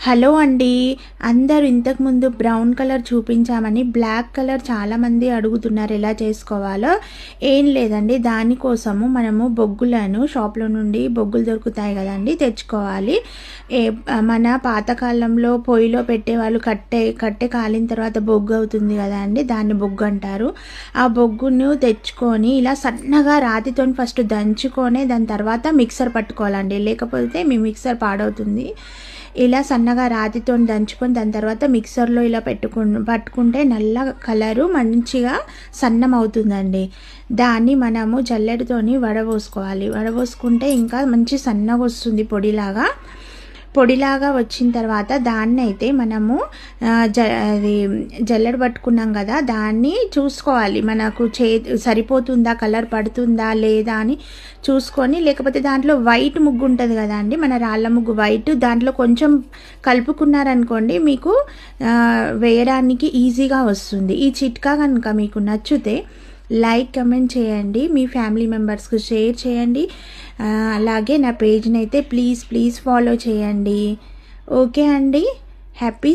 Hello అండి. అందరూ ఇంతకుముందు బ్రౌన్ కలర్ చూపించామని బ్లాక్ కలర్ చాలామంది అడుగుతున్నారు ఎలా చేసుకోవాలో. ఏం లేదండి, దానికోసము మనము బొగ్గులను షాప్లో నుండి బొగ్గులు దొరుకుతాయి కదండి, తెచ్చుకోవాలి. మన పాతకాలంలో పొయ్యిలో పెట్టేవాళ్ళు కట్టె కాలిన తర్వాత బొగ్గు అవుతుంది కదా అండి, దాన్ని బొగ్గు అంటారు. ఆ బొగ్గును తెచ్చుకొని ఇలా సన్నగా రాతితో ఫస్ట్ దంచుకొని దాని తర్వాత మిక్సర్ పట్టుకోవాలండి, లేకపోతే మీ మిక్సర్ పాడవుతుంది. ఇలా సన్నగా రాతితో దంచుకొని దాని తర్వాత మిక్సర్లో ఇలా పట్టుకుంటే నల్ల కలరు మంచిగా సన్నం అవుతుందండి. దాన్ని మనము జల్లెడతోని వడబోసుకుంటే ఇంకా మంచి సన్నగా వస్తుంది పొడిలాగా వచ్చిన తర్వాత దాన్ని అయితే మనము అది జల్లెడ పట్టుకున్నాం కదా, దాన్ని చూసుకోవాలి మనకు సరిపోతుందా, కలర్ పడుతుందా లేదా అని చూసుకొని, లేకపోతే దాంట్లో వైట్ ముగ్గు ఉంటుంది కదా అండి, మన రాళ్ళ ముగ్గు వైట్, దాంట్లో కొంచెం కలుపుకున్నారనుకోండి మీకు వేయడానికి ఈజీగా వస్తుంది. ఈ చిట్కా కనుక మీకు నచ్చితే లైక్ కమెంట్ చేయండి, మీ ఫ్యామిలీ మెంబర్స్కి షేర్ చేయండి. అలాగే నా పేజ్ని అయితే ప్లీజ్ ఫాలో చేయండి. ఓకే అండి, హ్యాపీ